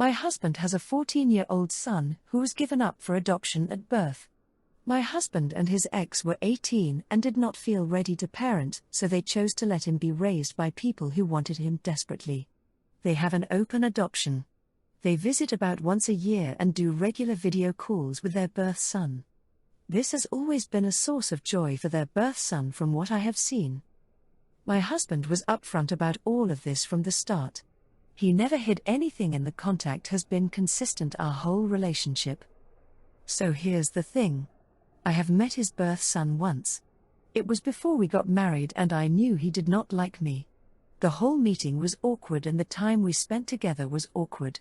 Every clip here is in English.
My husband has a 14-year-old son who was given up for adoption at birth. My husband and his ex were 18 and did not feel ready to parent, so they chose to let him be raised by people who wanted him desperately. They have an open adoption. They visit about once a year and do regular video calls with their birth son. This has always been a source of joy for their birth son from what I have seen. My husband was upfront about all of this from the start. He never hid anything and the contact has been consistent our whole relationship. So here's the thing. I have met his birth son once. It was before we got married and I knew he did not like me. The whole meeting was awkward and the time we spent together was awkward.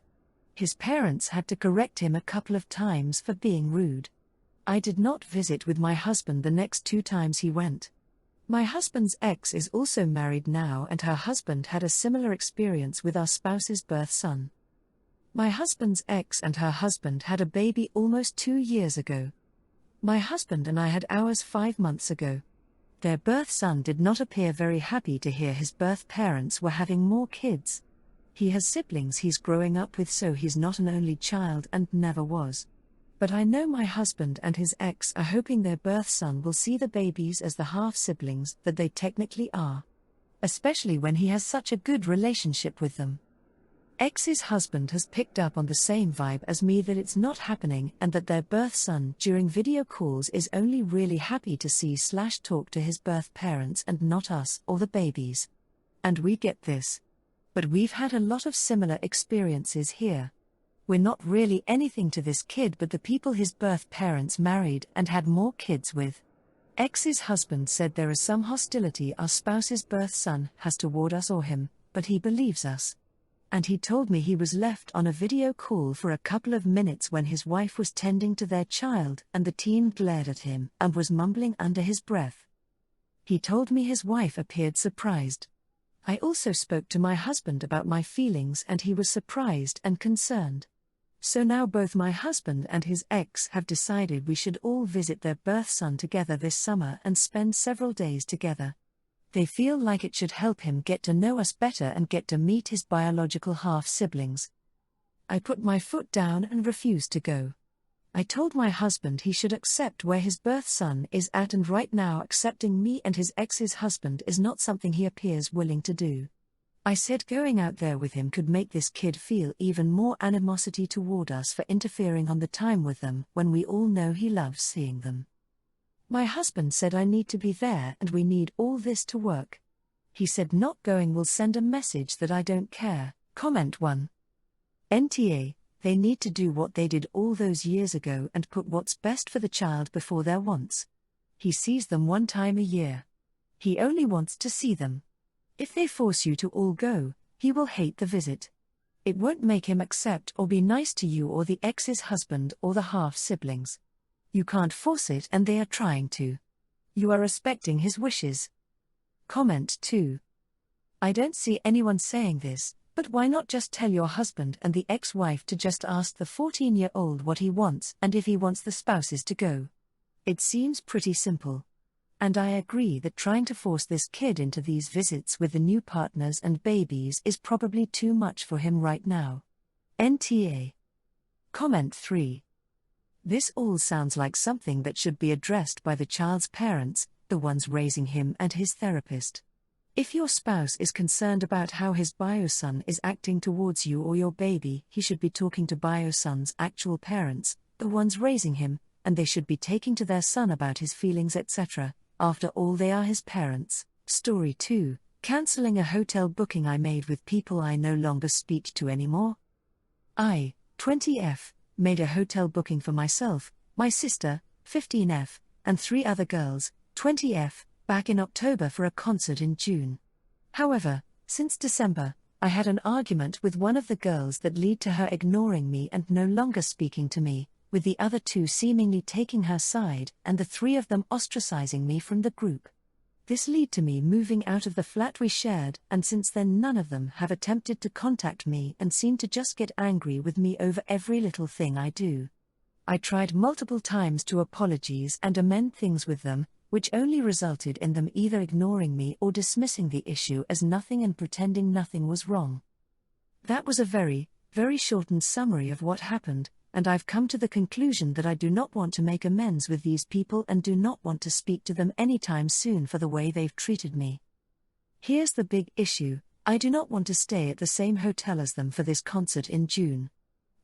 His parents had to correct him a couple of times for being rude. I did not visit with my husband the next 2 times he went. My husband's ex is also married now and her husband had a similar experience with our spouse's birth son. My husband's ex and her husband had a baby almost 2 years ago. My husband and I had ours 5 months ago. Their birth son did not appear very happy to hear his birth parents were having more kids. He has siblings he's growing up with, so he's not an only child and never was. But I know my husband and his ex are hoping their birth son will see the babies as the half-siblings that they technically are. Especially when he has such a good relationship with them. Ex's husband has picked up on the same vibe as me, that it's not happening and that their birth son during video calls is only really happy to see/talk to his birth parents and not us or the babies. And we get this. But we've had a lot of similar experiences here. We're not really anything to this kid but the people his birth parents married and had more kids with. Ex's husband said there is some hostility our spouse's birth son has toward us or him, but he believes us. And he told me he was left on a video call for a couple of minutes when his wife was tending to their child and the teen glared at him and was mumbling under his breath. He told me his wife appeared surprised. I also spoke to my husband about my feelings and he was surprised and concerned. So now both my husband and his ex have decided we should all visit their birth son together this summer and spend several days together. They feel like it should help him get to know us better and get to meet his biological half-siblings. I put my foot down and refused to go. I told my husband he should accept where his birth son is at, and right now accepting me and his ex's husband is not something he appears willing to do. I said going out there with him could make this kid feel even more animosity toward us for interfering on the time with them when we all know he loves seeing them. My husband said I need to be there and we need all this to work. He said not going will send a message that I don't care. Comment 1. NTA, they need to do what they did all those years ago and put what's best for the child before their wants. He sees them 1 time a year. He only wants to see them. If they force you to all go, he will hate the visit. It won't make him accept or be nice to you or the ex's husband or the half-siblings. You can't force it and they are trying to. You are respecting his wishes. Comment 2. I don't see anyone saying this, but why not just tell your husband and the ex-wife to just ask the 14-year-old what he wants and if he wants the spouses to go? It seems pretty simple. And I agree that trying to force this kid into these visits with the new partners and babies is probably too much for him right now. NTA. Comment 3. This all sounds like something that should be addressed by the child's parents, the ones raising him, and his therapist. If your spouse is concerned about how his bio-son is acting towards you or your baby, he should be talking to bio-son's actual parents, the ones raising him, and they should be taking to their son about his feelings, etc. After all, they are his parents. Story 2, cancelling a hotel booking I made with people I no longer speak to anymore. I, 20F, made a hotel booking for myself, my sister, 15F, and 3 other girls, 20F, back in October for a concert in June. However, since December, I had an argument with one of the girls that led to her ignoring me and no longer speaking to me, with the other 2 seemingly taking her side and the 3 of them ostracizing me from the group. This led to me moving out of the flat we shared, and since then none of them have attempted to contact me and seem to just get angry with me over every little thing I do. I tried multiple times to apologize and amend things with them, which only resulted in them either ignoring me or dismissing the issue as nothing and pretending nothing was wrong. That was a very, Very shortened summary of what happened, and I've come to the conclusion that I do not want to make amends with these people and do not want to speak to them anytime soon for the way they've treated me. Here's the big issue: I do not want to stay at the same hotel as them for this concert in June.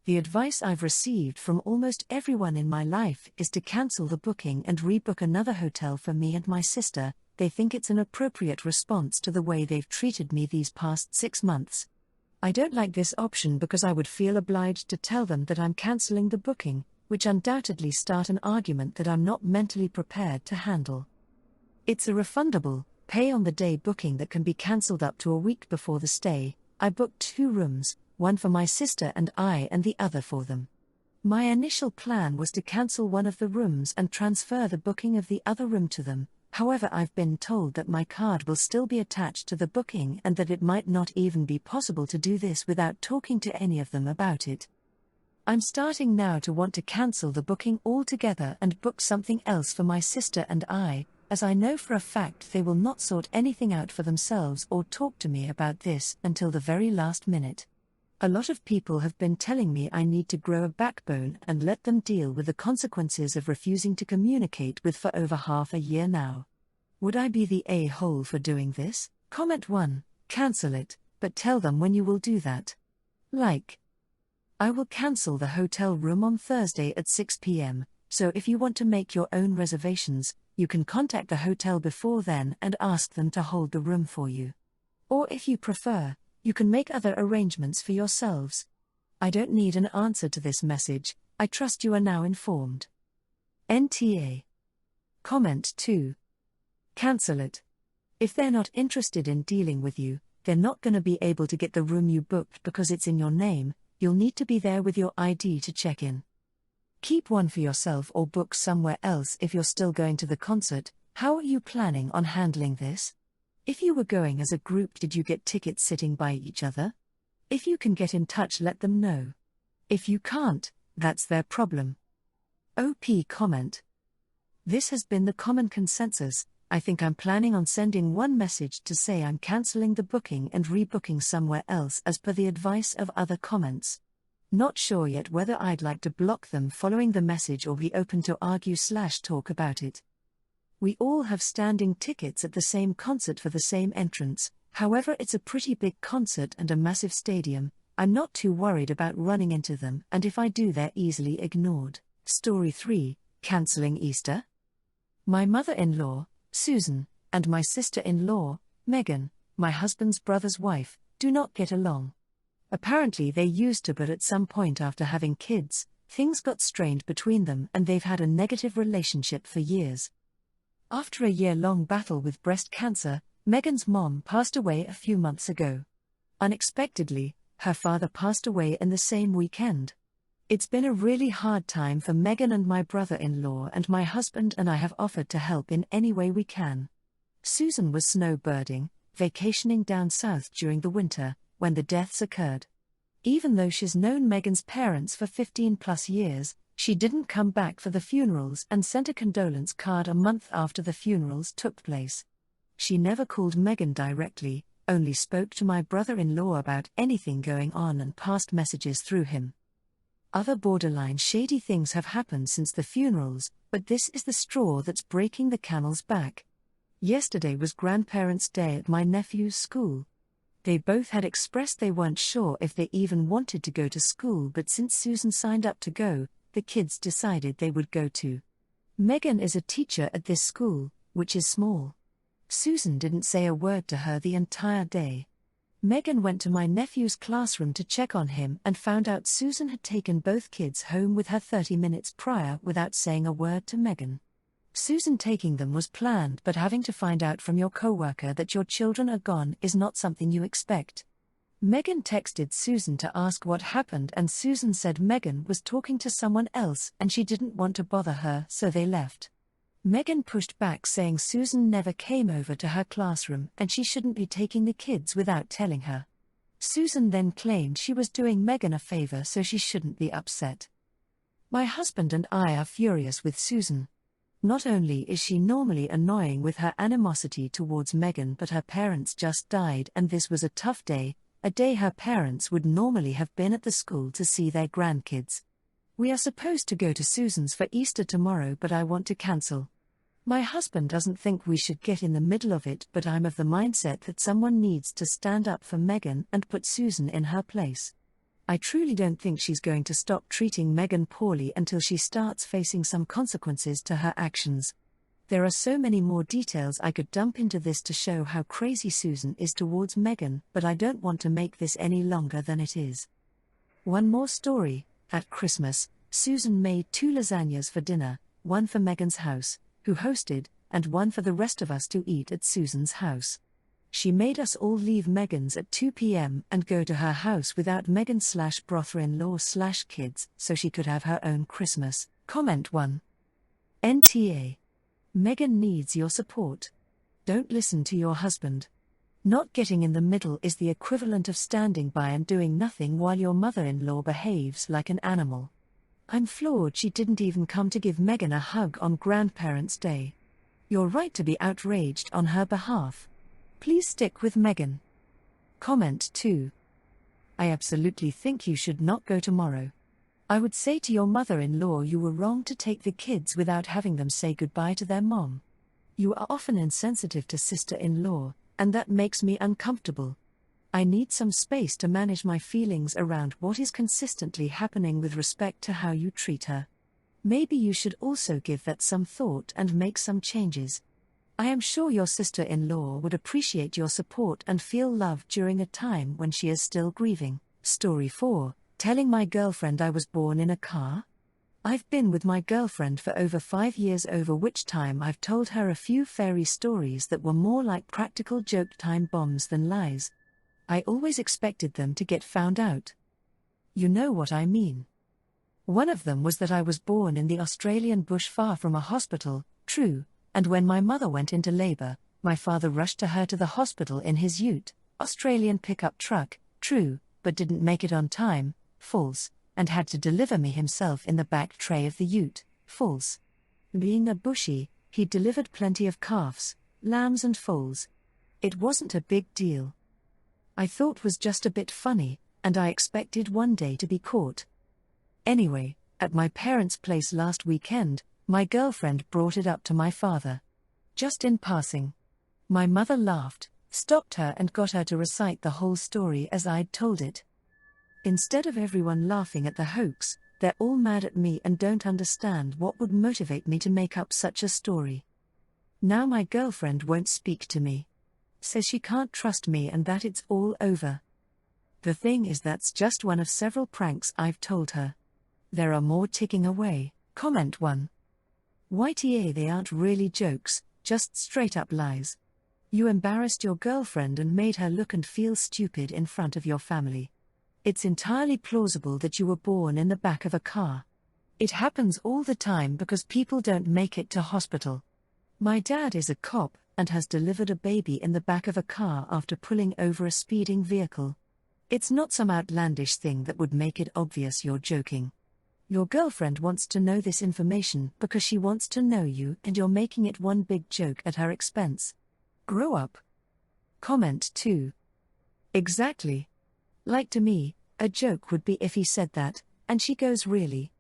The advice I've received from almost everyone in my life is to cancel the booking and rebook another hotel for me and my sister. They think it's an appropriate response to the way they've treated me these past 6 months. I don't like this option because I would feel obliged to tell them that I'm cancelling the booking, which undoubtedly start an argument that I'm not mentally prepared to handle. It's a refundable, pay-on-the-day booking that can be cancelled up to a week before the stay. I booked 2 rooms, one for my sister and I and the other for them. My initial plan was to cancel one of the rooms and transfer the booking of the other room to them. However, I've been told that my card will still be attached to the booking and that it might not even be possible to do this without talking to any of them about it. I'm starting now to want to cancel the booking altogether and book something else for my sister and I, as I know for a fact they will not sort anything out for themselves or talk to me about this until the very last minute. A lot of people have been telling me I need to grow a backbone and let them deal with the consequences of refusing to communicate with for over half a year now. Would I be the a-hole for doing this? Comment 1, cancel it, but tell them when you will do that. Like. I will cancel the hotel room on Thursday at 6 p.m, so if you want to make your own reservations, you can contact the hotel before then and ask them to hold the room for you. Or if you prefer, you can make other arrangements for yourselves. I don't need an answer to this message. I trust you are now informed. NTA. Comment 2. Cancel it. If they're not interested in dealing with you, they're not going to be able to get the room you booked because it's in your name. You'll need to be there with your ID to check in. Keep one for yourself or book somewhere else if you're still going to the concert. How are you planning on handling this? If you were going as a group, did you get tickets sitting by each other? If you can get in touch, let them know. If you can't, that's their problem. OP comment. This has been the common consensus. I think I'm planning on sending one message to say I'm cancelling the booking and rebooking somewhere else as per the advice of other comments. Not sure yet whether I'd like to block them following the message or be open to argue/talk about it. We all have standing tickets at the same concert for the same entrance. However, it's a pretty big concert and a massive stadium. I'm not too worried about running into them, and if I do, they're easily ignored. Story 3, cancelling Easter. My mother-in-law, Susan, and my sister-in-law, Megan, my husband's brother's wife, do not get along. Apparently they used to, but at some point after having kids, things got strained between them and they've had a negative relationship for years. After a year-long battle with breast cancer, Megan's mom passed away a few months ago. Unexpectedly, her father passed away in the same weekend. It's been a really hard time for Megan and my brother-in-law, and my husband and I have offered to help in any way we can. Susan was snowbirding, vacationing down south during the winter, when the deaths occurred. Even though she's known Megan's parents for 15+ years, she didn't come back for the funerals and sent a condolence card a month after the funerals took place. She never called Megan directly, only spoke to my brother-in-law about anything going on and passed messages through him. Other borderline shady things have happened since the funerals, but this is the straw that's breaking the camel's back. Yesterday was Grandparents' Day at my nephew's school. They both had expressed they weren't sure if they even wanted to go to school, but since Susan signed up to go, the kids decided they would go too. Megan is a teacher at this school, which is small. Susan didn't say a word to her the entire day. Megan went to my nephew's classroom to check on him and found out Susan had taken both kids home with her 30 minutes prior without saying a word to Megan. Susan taking them was planned, but having to find out from your coworker that your children are gone is not something you expect. Megan texted Susan to ask what happened, and Susan said Megan was talking to someone else and she didn't want to bother her, so they left. Megan pushed back, saying Susan never came over to her classroom and she shouldn't be taking the kids without telling her. Susan then claimed she was doing Megan a favor, so she shouldn't be upset. My husband and I are furious with Susan. Not only is she normally annoying with her animosity towards Megan, but her parents just died and this was a tough day, a day her parents would normally have been at the school to see their grandkids. We are supposed to go to Susan's for Easter tomorrow, but I want to cancel. My husband doesn't think we should get in the middle of it, but I'm of the mindset that someone needs to stand up for Megan and put Susan in her place. I truly don't think she's going to stop treating Megan poorly until she starts facing some consequences to her actions. There are so many more details I could dump into this to show how crazy Susan is towards Megan, but I don't want to make this any longer than it is. One more story. At Christmas, Susan made 2 lasagnas for dinner, one for Megan's house, who hosted, and one for the rest of us to eat at Susan's house. She made us all leave Megan's at 2 p.m. and go to her house without Megan/brother-in-law/kids so she could have her own Christmas. Comment 1. NTA. Megan needs your support. Don't listen to your husband. Not getting in the middle is the equivalent of standing by and doing nothing while your mother-in-law behaves like an animal. I'm floored she didn't even come to give Megan a hug on Grandparents' Day. You're right to be outraged on her behalf. Please stick with Megan. Comment 2. I absolutely think you should not go tomorrow. I would say to your mother-in-law you were wrong to take the kids without having them say goodbye to their mom. You are often insensitive to sister-in-law, and that makes me uncomfortable. I need some space to manage my feelings around what is consistently happening with respect to how you treat her. Maybe you should also give that some thought and make some changes. I am sure your sister-in-law would appreciate your support and feel loved during a time when she is still grieving. Story 4. Telling my girlfriend I was born in a car? I've been with my girlfriend for over 5 years, over which time I've told her a few fairy stories that were more like practical joke time bombs than lies. I always expected them to get found out. You know what I mean. One of them was that I was born in the Australian bush far from a hospital, true, and when my mother went into labor, my father rushed her to the hospital in his ute, Australian pickup truck, true, but didn't make it on time, false, and had to deliver me himself in the back tray of the ute, false. Being a bushie, he delivered plenty of calves, lambs and foals. It wasn't a big deal. I thought was just a bit funny, and I expected one day to be caught. Anyway, at my parents' place last weekend, my girlfriend brought it up to my father. Just in passing. My mother laughed, stopped her and got her to recite the whole story as I'd told it. Instead of everyone laughing at the hoax, they're all mad at me and don't understand what would motivate me to make up such a story. Now my girlfriend won't speak to me. Says she can't trust me and that it's all over. The thing is, that's just one of several pranks I've told her. There are more ticking away. Comment 1. YTA, they aren't really jokes, just straight up lies. You embarrassed your girlfriend and made her look and feel stupid in front of your family. It's entirely plausible that you were born in the back of a car. It happens all the time because people don't make it to hospital. My dad is a cop and has delivered a baby in the back of a car after pulling over a speeding vehicle. It's not some outlandish thing that would make it obvious you're joking. Your girlfriend wants to know this information because she wants to know you and you're making it one big joke at her expense. Grow up. Comment 2. Exactly. Like, to me, a joke would be if he said that, and she goes, really?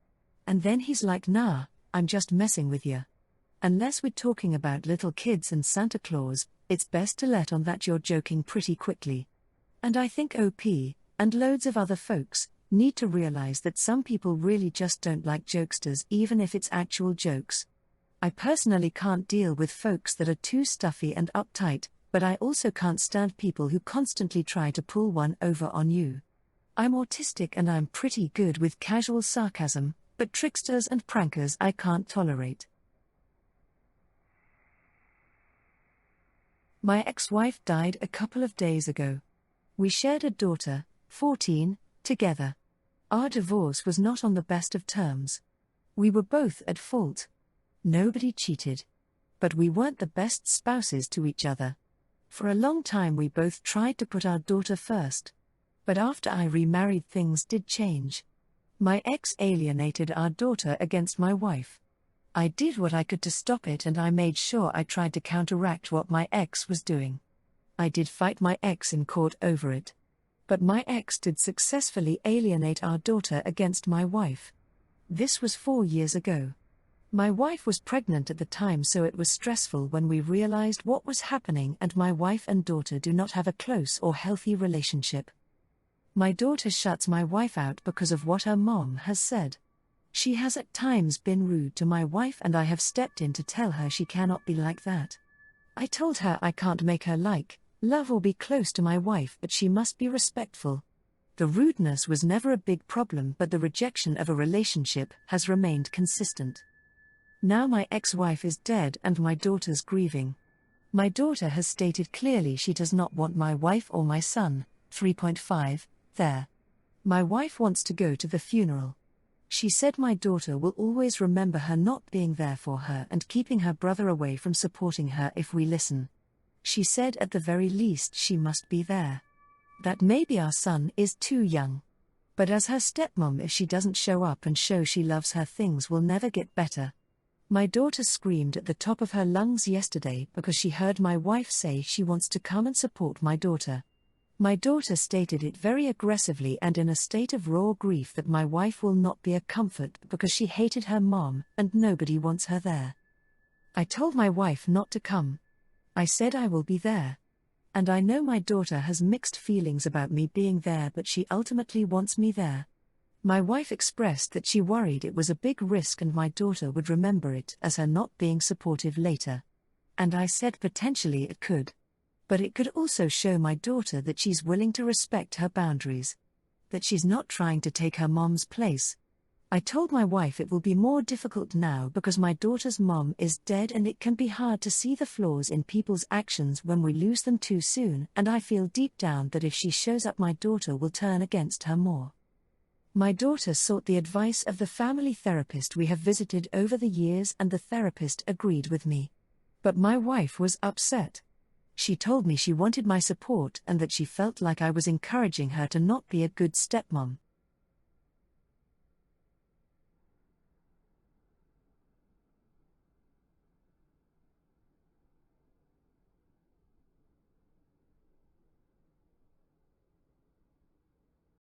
And then he's like, nah, I'm just messing with you. Unless we're talking about little kids and Santa Claus, it's best to let on that you're joking pretty quickly. And I think OP, and loads of other folks, need to realize that some people really just don't like jokesters even if it's actual jokes. I personally can't deal with folks that are too stuffy and uptight, but I also can't stand people who constantly try to pull one over on you. I'm autistic and I'm pretty good with casual sarcasm, but tricksters and prankers I can't tolerate. My ex-wife died a couple of days ago. We shared a daughter, 14, together. Our divorce was not on the best of terms. We were both at fault. Nobody cheated. But we weren't the best spouses to each other. For a long time we both tried to put our daughter first. But after I remarried, things did change. My ex alienated our daughter against my wife. I did what I could to stop it, and I made sure I tried to counteract what my ex was doing. I did fight my ex in court over it. But my ex did successfully alienate our daughter against my wife. This was 4 years ago. My wife was pregnant at the time, so it was stressful when we realized what was happening, and my wife and daughter do not have a close or healthy relationship. My daughter shuts my wife out because of what her mom has said. She has at times been rude to my wife, and I have stepped in to tell her she cannot be like that. I told her I can't make her love or be close to my wife, but she must be respectful. The rudeness was never a big problem, but the rejection of a relationship has remained consistent. Now my ex-wife is dead and my daughter's grieving. My daughter has stated clearly she does not want my wife or my son, 3.5, there. My wife wants to go to the funeral. She said my daughter will always remember her not being there for her and keeping her brother away from supporting her if we listen. She said at the very least she must be there. That maybe our son is too young. But as her stepmom, if she doesn't show up and show she loves her, things will never get better. My daughter screamed at the top of her lungs yesterday because she heard my wife say she wants to come and support my daughter. My daughter stated it very aggressively and in a state of raw grief that my wife will not be a comfort because she hated her mom and nobody wants her there. I told my wife not to come. I said I will be there. And I know my daughter has mixed feelings about me being there, but she ultimately wants me there. My wife expressed that she worried it was a big risk and my daughter would remember it as her not being supportive later. And I said potentially it could. But it could also show my daughter that she's willing to respect her boundaries. That she's not trying to take her mom's place. I told my wife it will be more difficult now because my daughter's mom is dead and it can be hard to see the flaws in people's actions when we lose them too soon, and I feel deep down that if she shows up my daughter will turn against her more. My daughter sought the advice of the family therapist we have visited over the years and the therapist agreed with me. But my wife was upset. She told me she wanted my support and that she felt like I was encouraging her to not be a good stepmom.